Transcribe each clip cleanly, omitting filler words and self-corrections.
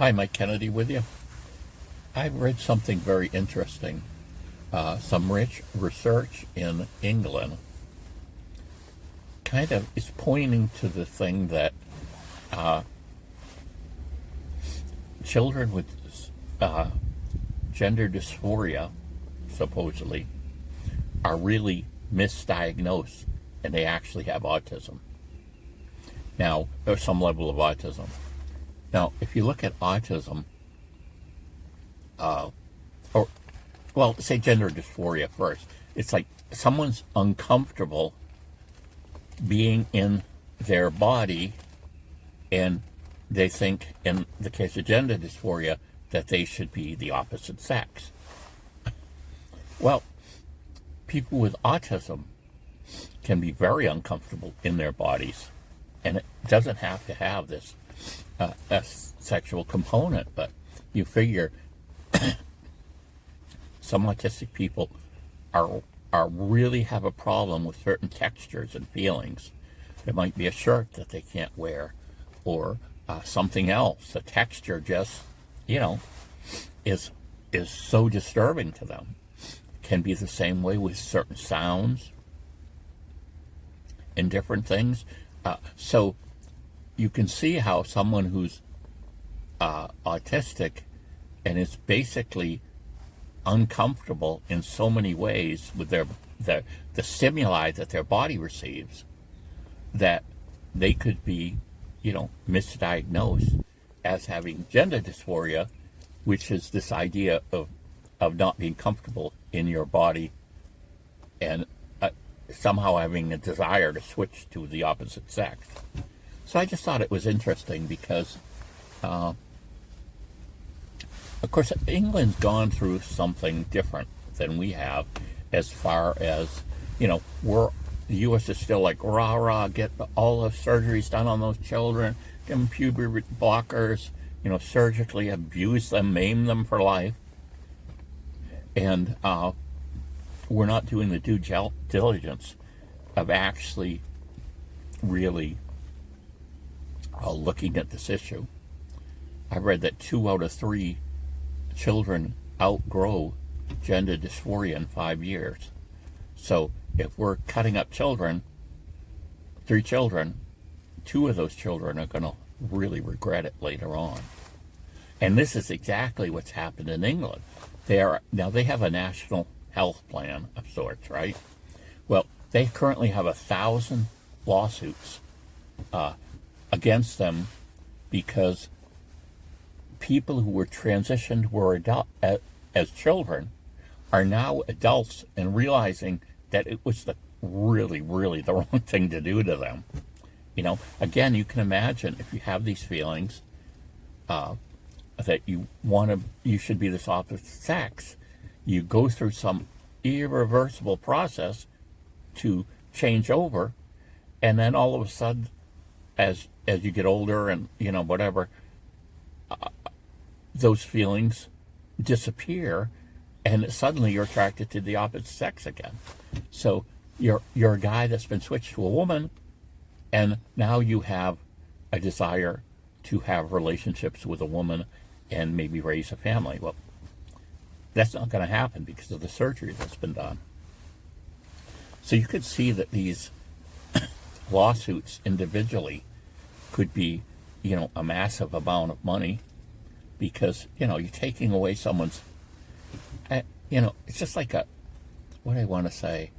Hi, Mike Kennedy with you. I read something very interesting. Some rich research in England kind of is pointing to the thing that children with gender dysphoria, supposedly, are really misdiagnosed and they actually have autism. Now, there's some level of autism. Now, if you look at autism, say gender dysphoria first. It's like someone's uncomfortable being in their body, and they think, in the case of gender dysphoria, that they should be the opposite sex. Well, people with autism can be very uncomfortable in their bodies, and it doesn't have to have this a sexual component, but you figure some autistic people are really have a problem with certain textures and feelings. There might be a shirt that they can't wear, or something else. The texture just, is so disturbing to them. Can be the same way with certain sounds and different things. So you can see how someone who's autistic and is basically uncomfortable in so many ways with the stimuli that their body receives, that they could be, misdiagnosed as having gender dysphoria, which is this idea of not being comfortable in your body and somehow having a desire to switch to the opposite sex. So I just thought it was interesting because, of course, England's gone through something different than we have, as far as, the U.S. is still like, rah, rah, get all the surgeries done on those children, give them puberty blockers, surgically abuse them, maim them for life. And we're not doing the due diligence of actually really looking at this issue. I read that 2 out of 3 children outgrow gender dysphoria in 5 years. So if we're cutting up children, 3 children, 2 of those children are going to really regret it later on. And this is exactly what's happened in England. They have a national health plan of sorts, right? Well, they currently have 1,000 lawsuits against them because people who were transitioned were as children are now adults and realizing that it was really, really the wrong thing to do to them. Again, you can imagine if you have these feelings that you should be this opposite sex. You go through some irreversible process to change over, and then all of a sudden, as you get older and whatever, those feelings disappear, and suddenly you're attracted to the opposite sex again. So you're a guy that's been switched to a woman, and now you have a desire to have relationships with a woman and maybe raise a family. Well, that's not going to happen because of the surgery that's been done. So you could see that these lawsuits individually could be, a massive amount of money, because, you're taking away someone's, it's just like what do I want to say?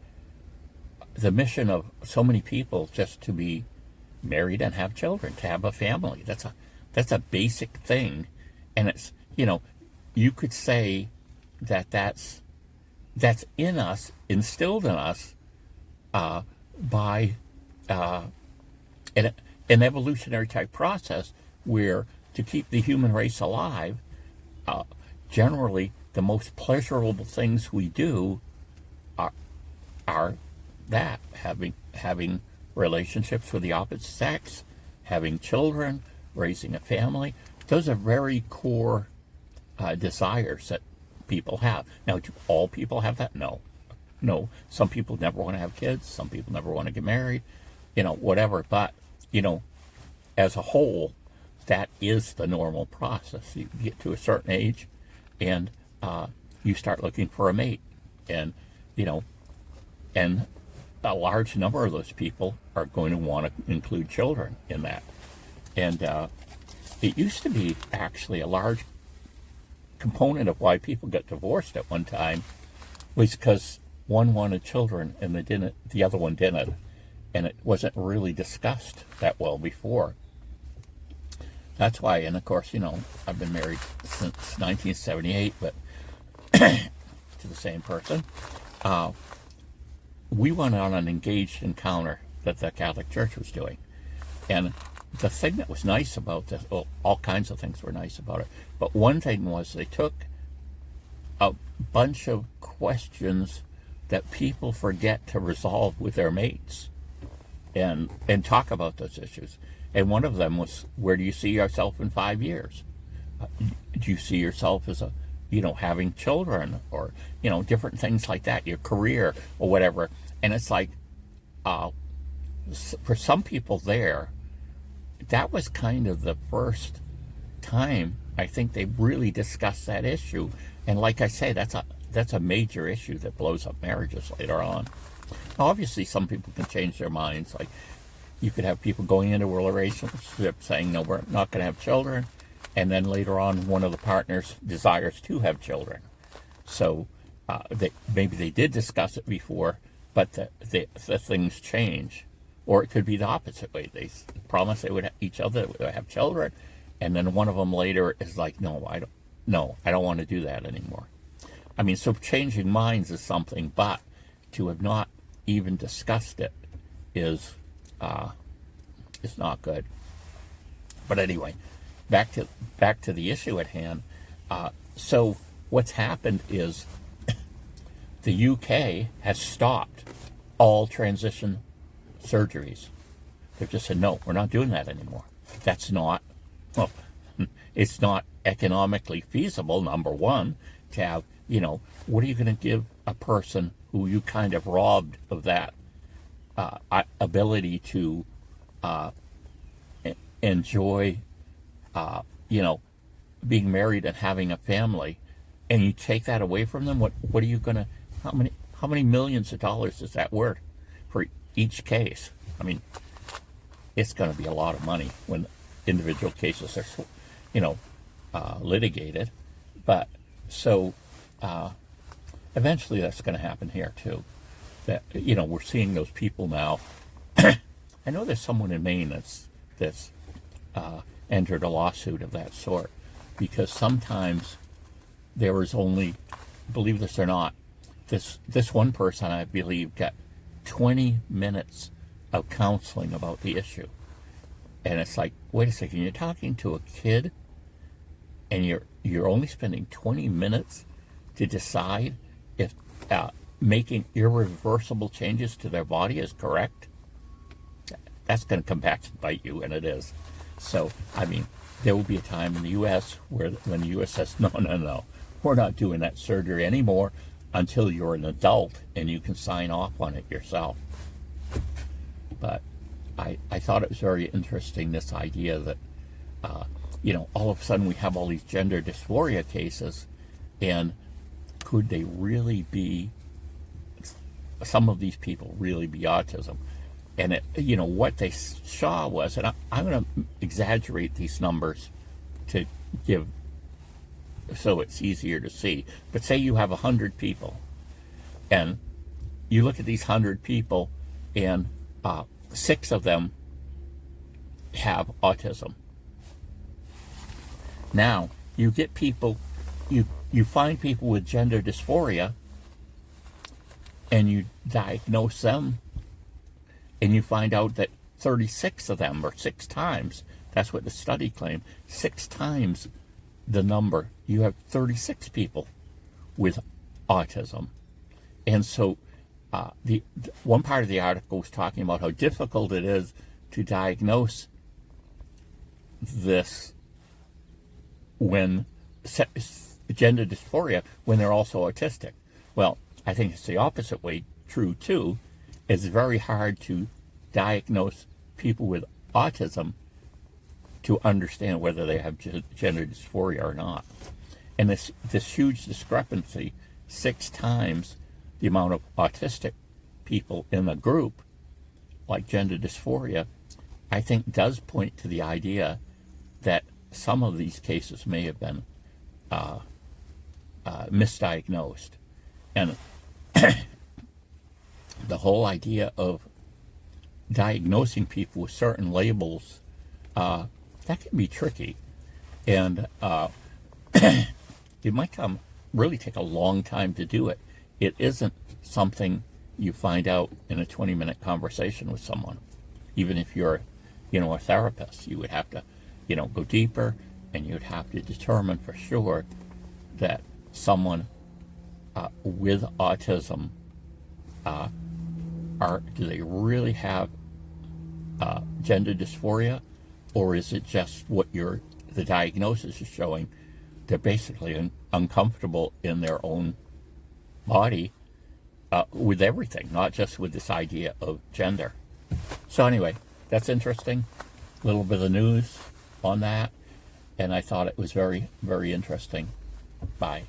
The mission of so many people just to be married and have children, to have a family. That's a basic thing. And it's, you could say that's in us, instilled in us by an evolutionary type process where, to keep the human race alive, generally the most pleasurable things we do are that having relationships with the opposite sex, having children, raising a family. Those are very core desires that people have. Now, do all people have that? No. Some people never want to have kids. Some people never want to get married. Whatever. But as a whole, that is the normal process. You get to a certain age, and you start looking for a mate, and and a large number of those people are going to want to include children in that. And it used to be actually a large component of why people got divorced at one time was because one wanted children and the other one didn't, and it wasn't really discussed that well before. That's why, and of course, I've been married since 1978, but to the same person. We went on an engaged encounter that the Catholic Church was doing. And the thing that was nice about this, well, all kinds of things were nice about it, but one thing was they took a bunch of questions that people forget to resolve with their mates and talk about those issues. And one of them was, where do you see yourself in 5 years? Do you see yourself as having children, or, different things like that, your career or whatever. And it's like, for some people there, that was kind of the first time I think they really discussed that issue. And like I say, that's a major issue that blows up marriages later on. Now, obviously, some people can change their minds. Like, you could have people going into a relationship saying, no, we're not going to have children. And then later on, one of the partners desires to have children. So maybe they did discuss it before, but the things change. Or it could be the opposite way. They promise they would each other would have children, and then one of them later is like, no, I don't want to do that anymore. I mean, so changing minds is something, but to have not even discussed it is not good. But anyway, back to the issue at hand. So what's happened is the UK has stopped all transition surgeries. They've just said, no, we're not doing that anymore. That's not, well, it's not economically feasible, number one, to have, what are you going to give a person who you kind of robbed of that ability to enjoy, being married and having a family, and you take that away from them? What are you going to, how many millions of dollars is that worth for each case? I mean, it's going to be a lot of money when individual cases are, litigated. But so eventually that's going to happen here too. That, we're seeing those people now. I know there's someone in Maine that's entered a lawsuit of that sort, because sometimes there was only, believe this or not, this one person, I believe, got 20 minutes of counseling about the issue. And it's like, wait a second, you're talking to a kid and you're only spending 20 minutes to decide if making irreversible changes to their body is correct? That's going to come back to bite you, and it is. So, I mean, there will be a time in the U.S. when the U.S. says, no, we're not doing that surgery anymore until you're an adult and you can sign off on it yourself. But I thought it was very interesting, this idea that, all of a sudden we have all these gender dysphoria cases, and could they really be, some of these people really be autism? And what they saw was, and I'm going to exaggerate these numbers to give, so it's easier to see. But say you have 100 people, and you look at these 100 people, and 6 of them have autism. Now, you get people, you find people with gender dysphoria, and you diagnose them, and you find out that 36 of them, or 6 times, that's what the study claimed, 6 times the number, you have 36 people with autism. And so the one part of the article was talking about how difficult it is to diagnose this when gender dysphoria when they're also autistic. Well, I think it's the opposite way true too. It's very hard to diagnose people with autism to understand whether they have gender dysphoria or not. And this huge discrepancy, 6 times the amount of autistic people in the group, like gender dysphoria, I think does point to the idea that some of these cases may have been misdiagnosed. And the whole idea of diagnosing people with certain labels, that can be tricky. And it might really take a long time to do it. It isn't something you find out in a 20-minute conversation with someone. Even if you're, a therapist, you would have to, go deeper, and you'd have to determine for sure that someone with autism, do they really have gender dysphoria, or is it just what the diagnosis is showing? They're basically uncomfortable in their own body with everything, not just with this idea of gender. So anyway, that's interesting. A little bit of news on that, and I thought it was very, very interesting. Bye.